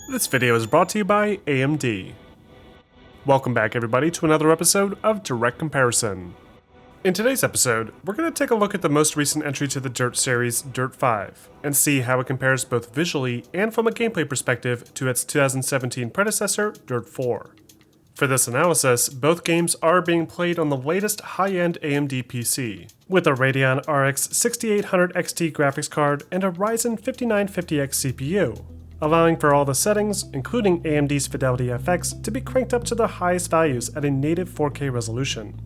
This video is brought to you by AMD. Welcome back everybody to another episode of Direct Comparison. In today's episode, we're going to take a look at the most recent entry to the DiRT series, DiRT 5, and see how it compares both visually and from a gameplay perspective to its 2017 predecessor, DiRT 4. For this analysis, both games are being played on the latest high-end AMD PC, with a Radeon RX 6800 XT graphics card and a Ryzen 5950X CPU, allowing for all the settings, including AMD's Fidelity FX, to be cranked up to the highest values at a native 4K resolution.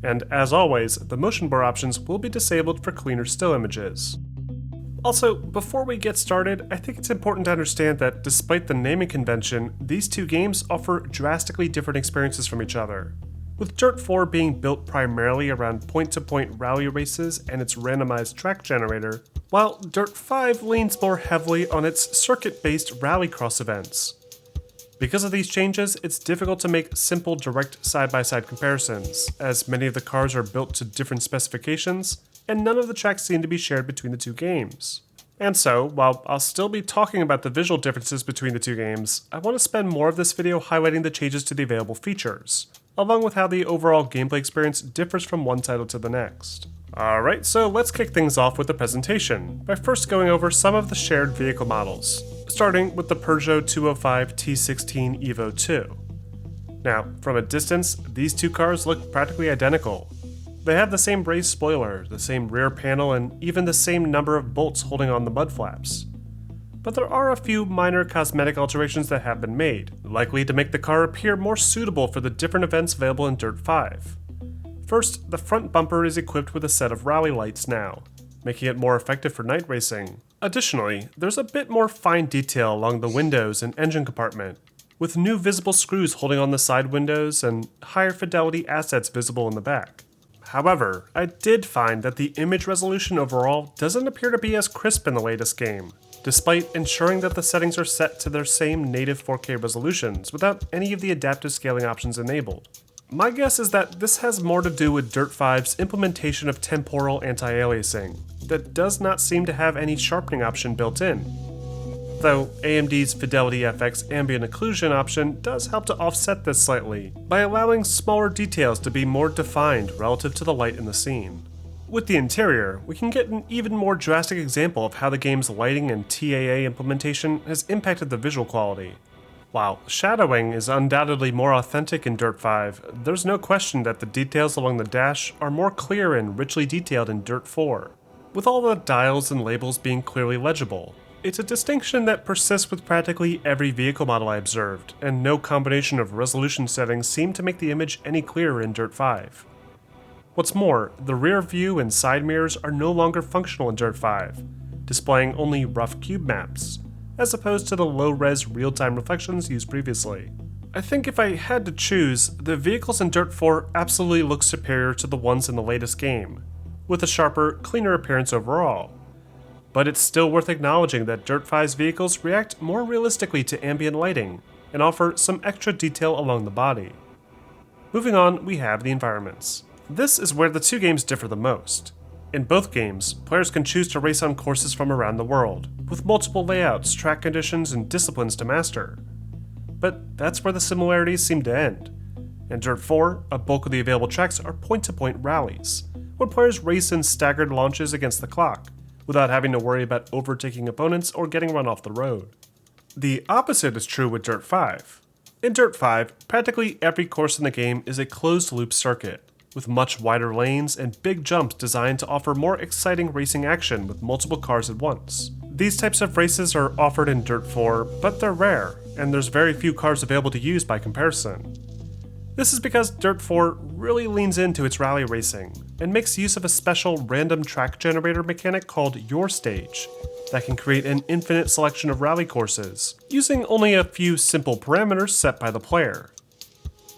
And as always, the motion blur options will be disabled for cleaner still images. Also, before we get started, I think it's important to understand that despite the naming convention, these two games offer drastically different experiences from each other. With DiRT 4 being built primarily around point-to-point rally races and its randomized track generator, while DiRT 5 leans more heavily on its circuit-based rallycross events. Because of these changes, it's difficult to make simple direct side-by-side comparisons, as many of the cars are built to different specifications, and none of the tracks seem to be shared between the two games. And so, while I'll still be talking about the visual differences between the two games, I want to spend more of this video highlighting the changes to the available features, along with how the overall gameplay experience differs from one title to the next. Alright, so let's kick things off with the presentation, by first going over some of the shared vehicle models, starting with the Peugeot 205 T16 Evo 2. Now, from a distance, these two cars look practically identical. They have the same raised spoiler, the same rear panel, and even the same number of bolts holding on the mud flaps. But there are a few minor cosmetic alterations that have been made, likely to make the car appear more suitable for the different events available in DiRT 5. First, the front bumper is equipped with a set of rally lights now, making it more effective for night racing. Additionally, there's a bit more fine detail along the windows and engine compartment, with new visible screws holding on the side windows and higher fidelity assets visible in the back. However, I did find that the image resolution overall doesn't appear to be as crisp in the latest game, despite ensuring that the settings are set to their same native 4K resolutions without any of the adaptive scaling options enabled. My guess is that this has more to do with DiRT 5's implementation of temporal anti-aliasing, that does not seem to have any sharpening option built in. Though AMD's Fidelity FX ambient occlusion option does help to offset this slightly, by allowing smaller details to be more defined relative to the light in the scene. With the interior, we can get an even more drastic example of how the game's lighting and TAA implementation has impacted the visual quality. While shadowing is undoubtedly more authentic in DiRT 5, there's no question that the details along the dash are more clear and richly detailed in DiRT 4, with all the dials and labels being clearly legible. It's a distinction that persists with practically every vehicle model I observed, and no combination of resolution settings seem to make the image any clearer in DiRT 5. What's more, the rear view and side mirrors are no longer functional in DiRT 5, displaying only rough cube maps, as opposed to the low-res real-time reflections used previously. I think if I had to choose, the vehicles in DiRT 4 absolutely look superior to the ones in the latest game, with a sharper, cleaner appearance overall. But it's still worth acknowledging that DiRT 5's vehicles react more realistically to ambient lighting, and offer some extra detail along the body. Moving on, we have the environments. This is where the two games differ the most. In both games, players can choose to race on courses from around the world, with multiple layouts, track conditions, and disciplines to master. But that's where the similarities seem to end. In DiRT 4, a bulk of the available tracks are point-to-point rallies, where players race in staggered launches against the clock, without having to worry about overtaking opponents or getting run off the road. The opposite is true with DiRT 5. In DiRT 5, practically every course in the game is a closed-loop circuit, with much wider lanes and big jumps designed to offer more exciting racing action with multiple cars at once. These types of races are offered in DiRT 4, but they're rare, and there's very few cars available to use by comparison. This is because DiRT 4 really leans into its rally racing, and makes use of a special random track generator mechanic called Your Stage, that can create an infinite selection of rally courses, using only a few simple parameters set by the player.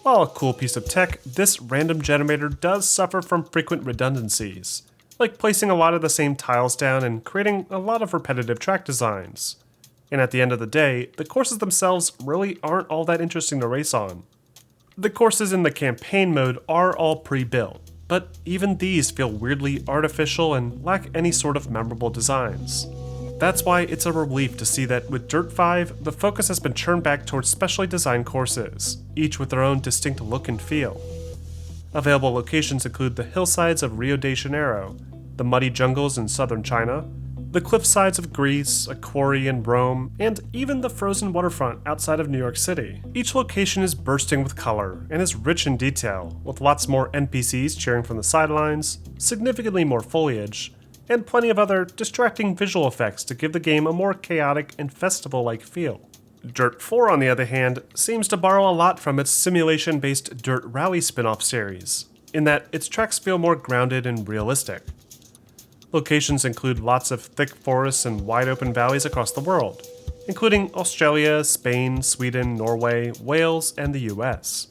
While a cool piece of tech, this random generator does suffer from frequent redundancies, like placing a lot of the same tiles down and creating a lot of repetitive track designs. And at the end of the day, the courses themselves really aren't all that interesting to race on. The courses in the campaign mode are all pre-built, but even these feel weirdly artificial and lack any sort of memorable designs. That's why it's a relief to see that with Dirt 5, the focus has been turned back towards specially designed courses, each with their own distinct look and feel. Available locations include the hillsides of Rio de Janeiro, the muddy jungles in southern China, the cliffsides of Greece, a quarry in Rome, and even the frozen waterfront outside of New York City. Each location is bursting with color and is rich in detail, with lots more NPCs cheering from the sidelines, significantly more foliage, and plenty of other distracting visual effects to give the game a more chaotic and festival-like feel. Dirt 4, on the other hand, seems to borrow a lot from its simulation-based Dirt Rally spin-off series, in that its tracks feel more grounded and realistic. Locations include lots of thick forests and wide open valleys across the world, including Australia, Spain, Sweden, Norway, Wales, and the US.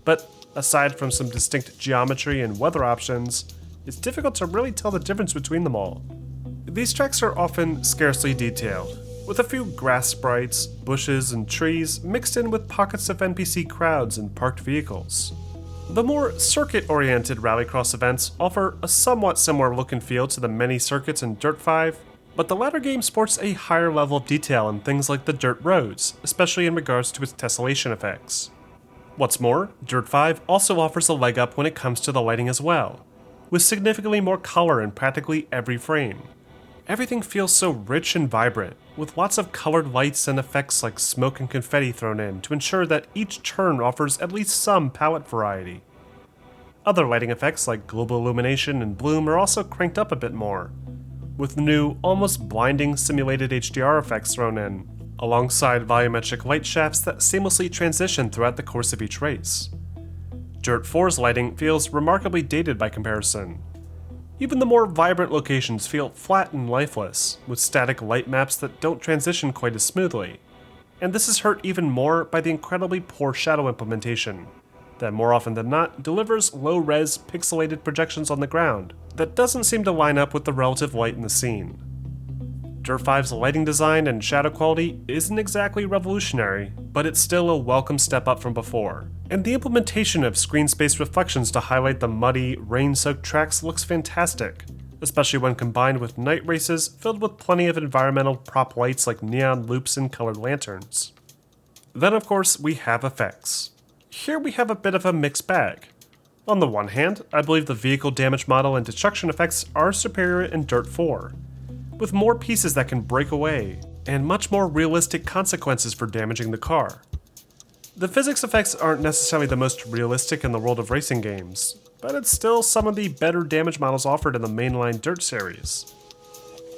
But aside from some distinct geometry and weather options, it's difficult to really tell the difference between them all. These tracks are often scarcely detailed, with a few grass sprites, bushes, and trees mixed in with pockets of NPC crowds and parked vehicles. The more circuit-oriented rallycross events offer a somewhat similar look and feel to the many circuits in Dirt 5, but the latter game sports a higher level of detail in things like the dirt roads, especially in regards to its tessellation effects. What's more, Dirt 5 also offers a leg up when it comes to the lighting as well, with significantly more color in practically every frame. Everything feels so rich and vibrant, with lots of colored lights and effects like smoke and confetti thrown in to ensure that each turn offers at least some palette variety. Other lighting effects like global illumination and bloom are also cranked up a bit more, with new, almost blinding simulated HDR effects thrown in, alongside volumetric light shafts that seamlessly transition throughout the course of each race. Dirt 4's lighting feels remarkably dated by comparison. Even the more vibrant locations feel flat and lifeless, with static light maps that don't transition quite as smoothly. And this is hurt even more by the incredibly poor shadow implementation, that more often than not delivers low-res pixelated projections on the ground that doesn't seem to line up with the relative light in the scene. Dirt 5's lighting design and shadow quality isn't exactly revolutionary, but it's still a welcome step up from before. And the implementation of screen space reflections to highlight the muddy, rain-soaked tracks looks fantastic, especially when combined with night races filled with plenty of environmental prop lights like neon loops and colored lanterns. Then of course we have effects. Here we have a bit of a mixed bag. On the one hand, I believe the vehicle damage model and destruction effects are superior in Dirt 4, with more pieces that can break away, and much more realistic consequences for damaging the car. The physics effects aren't necessarily the most realistic in the world of racing games, but it's still some of the better damage models offered in the mainline Dirt series.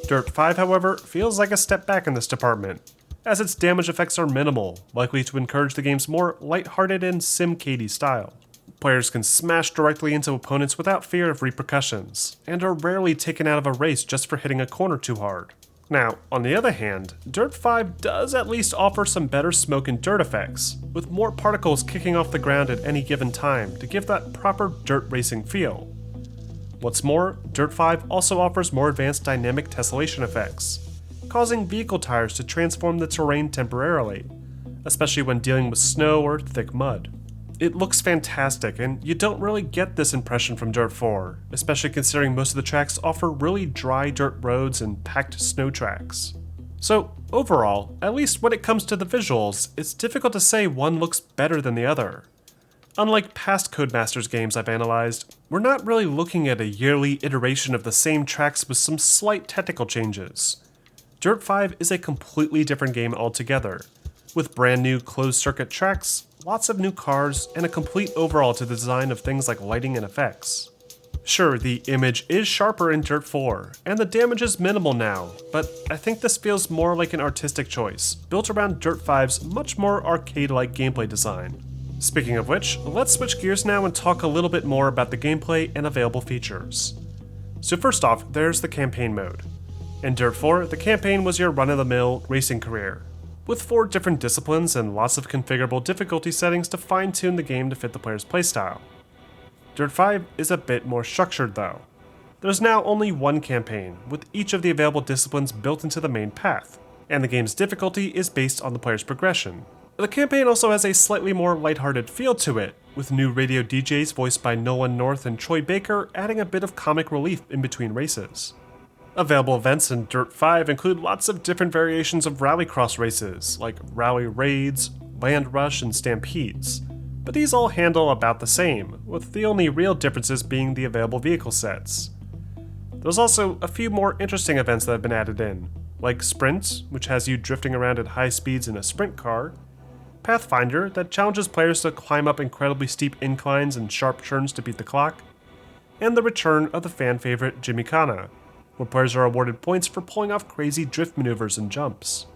Dirt 5, however, feels like a step back in this department, as its damage effects are minimal, likely to encourage the game's more lighthearted and sim-caddy style. Players can smash directly into opponents without fear of repercussions, and are rarely taken out of a race just for hitting a corner too hard. Now, on the other hand, Dirt 5 does at least offer some better smoke and dirt effects, with more particles kicking off the ground at any given time to give that proper dirt racing feel. What's more, Dirt 5 also offers more advanced dynamic tessellation effects, causing vehicle tires to transform the terrain temporarily, especially when dealing with snow or thick mud. It looks fantastic, and you don't really get this impression from Dirt 4, especially considering most of the tracks offer really dry dirt roads and packed snow tracks. So overall, at least when it comes to the visuals, it's difficult to say one looks better than the other. Unlike past Codemasters games I've analyzed, we're not really looking at a yearly iteration of the same tracks with some slight technical changes. Dirt 5 is a completely different game altogether, with brand new closed-circuit tracks, lots of new cars, and a complete overhaul to the design of things like lighting and effects. Sure, the image is sharper in Dirt 4, and the damage is minimal now, but I think this feels more like an artistic choice, built around Dirt 5's much more arcade-like gameplay design. Speaking of which, let's switch gears now and talk a little bit more about the gameplay and available features. So first off, there's the campaign mode. In Dirt 4, the campaign was your run-of-the-mill racing career, with 4 different disciplines and lots of configurable difficulty settings to fine-tune the game to fit the player's playstyle. Dirt 5 is a bit more structured though. There's now only one campaign, with each of the available disciplines built into the main path, and the game's difficulty is based on the player's progression. The campaign also has a slightly more lighthearted feel to it, with new radio DJs voiced by Nolan North and Troy Baker adding a bit of comic relief in between races. Available events in Dirt 5 include lots of different variations of rallycross races, like rally raids, land rush, and stampedes, but these all handle about the same, with the only real differences being the available vehicle sets. There's also a few more interesting events that have been added in, like Sprint, which has you drifting around at high speeds in a sprint car, Pathfinder, that challenges players to climb up incredibly steep inclines and sharp turns to beat the clock, and the return of the fan favorite Gymkhana, where players are awarded points for pulling off crazy drift maneuvers and jumps.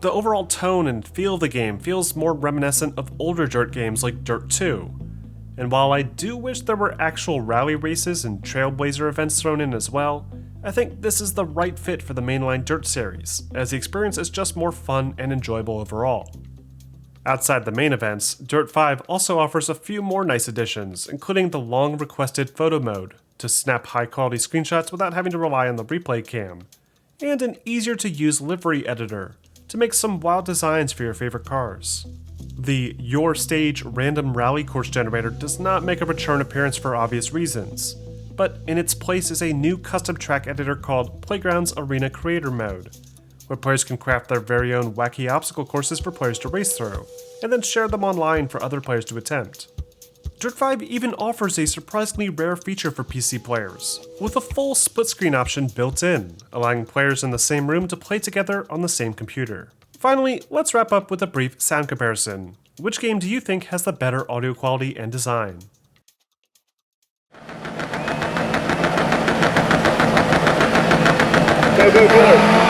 The overall tone and feel of the game feels more reminiscent of older Dirt games like Dirt 2, and while I do wish there were actual rally races and Trailblazer events thrown in as well, I think this is the right fit for the mainline Dirt series, as the experience is just more fun and enjoyable overall. Outside the main events, Dirt 5 also offers a few more nice additions, including the long-requested photo mode, to snap high-quality screenshots without having to rely on the replay cam, and an easier-to-use livery editor, to make some wild designs for your favorite cars. The Your Stage random rally course generator does not make a return appearance for obvious reasons, but in its place is a new custom track editor called Playground's Arena Creator Mode, where players can craft their very own wacky obstacle courses for players to race through, and then share them online for other players to attempt. Dirt 5 even offers a surprisingly rare feature for PC players, with a full split screen option built in, allowing players in the same room to play together on the same computer. Finally, let's wrap up with a brief sound comparison. Which game do you think has the better audio quality and design? Go, go, go!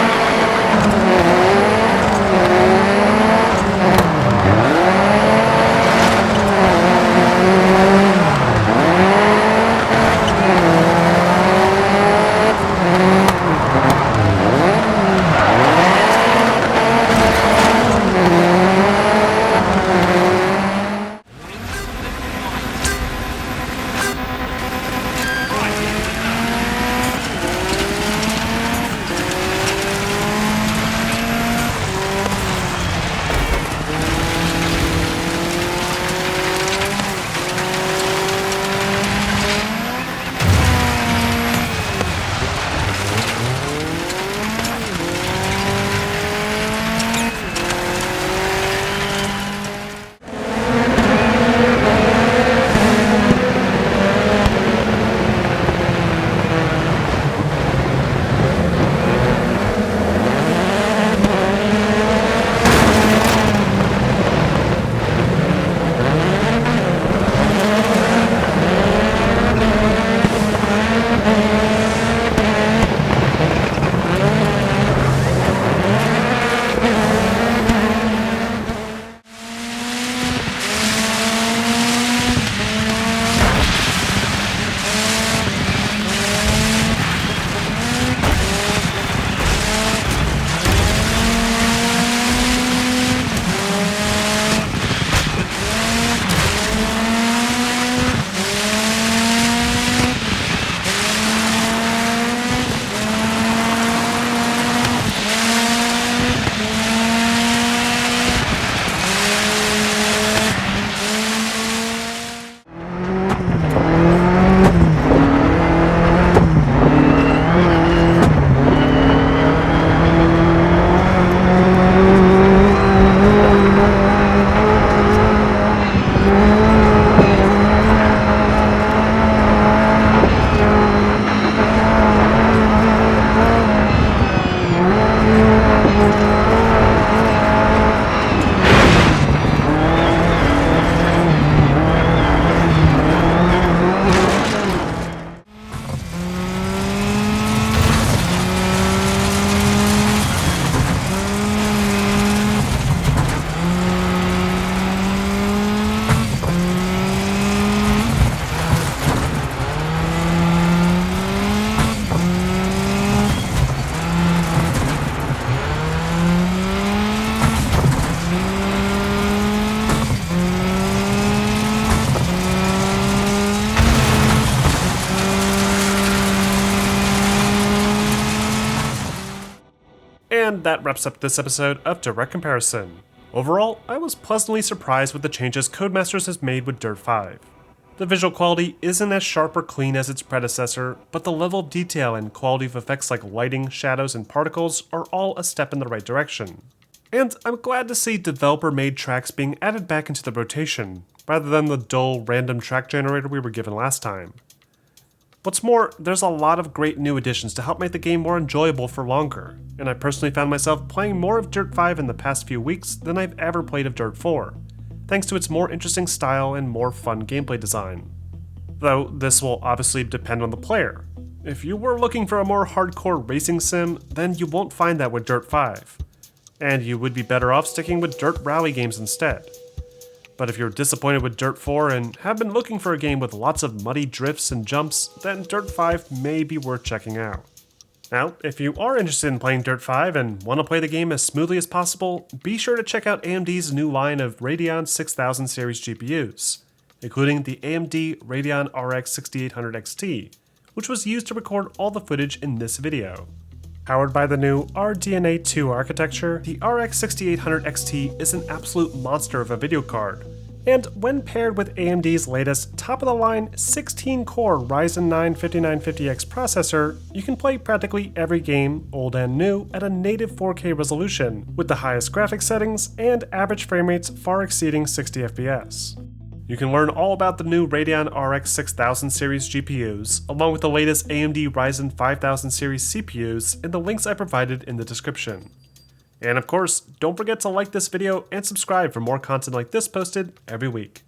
And that wraps up this episode of Direct Comparison. Overall, I was pleasantly surprised with the changes Codemasters has made with Dirt 5. The visual quality isn't as sharp or clean as its predecessor, but the level of detail and quality of effects like lighting, shadows, and particles are all a step in the right direction. And I'm glad to see developer-made tracks being added back into the rotation, rather than the dull, random track generator we were given last time. What's more, there's a lot of great new additions to help make the game more enjoyable for longer, and I personally found myself playing more of Dirt 5 in the past few weeks than I've ever played of Dirt 4, thanks to its more interesting style and more fun gameplay design. Though this will obviously depend on the player. If you were looking for a more hardcore racing sim, then you won't find that with Dirt 5, and you would be better off sticking with Dirt Rally games instead. But if you're disappointed with Dirt 4 and have been looking for a game with lots of muddy drifts and jumps, then Dirt 5 may be worth checking out. Now, if you are interested in playing Dirt 5 and want to play the game as smoothly as possible, be sure to check out AMD's new line of Radeon 6000 series GPUs, including the AMD Radeon RX 6800 XT, which was used to record all the footage in this video. Powered by the new RDNA 2 architecture, the RX 6800 XT is an absolute monster of a video card, and when paired with AMD's latest top-of-the-line 16-core Ryzen 9 5950X processor, you can play practically every game, old and new, at a native 4K resolution, with the highest graphics settings and average frame rates far exceeding 60 FPS. You can learn all about the new Radeon RX 6000 series GPUs, along with the latest AMD Ryzen 5000 series CPUs in the links I provided in the description. And of course, don't forget to like this video and subscribe for more content like this posted every week.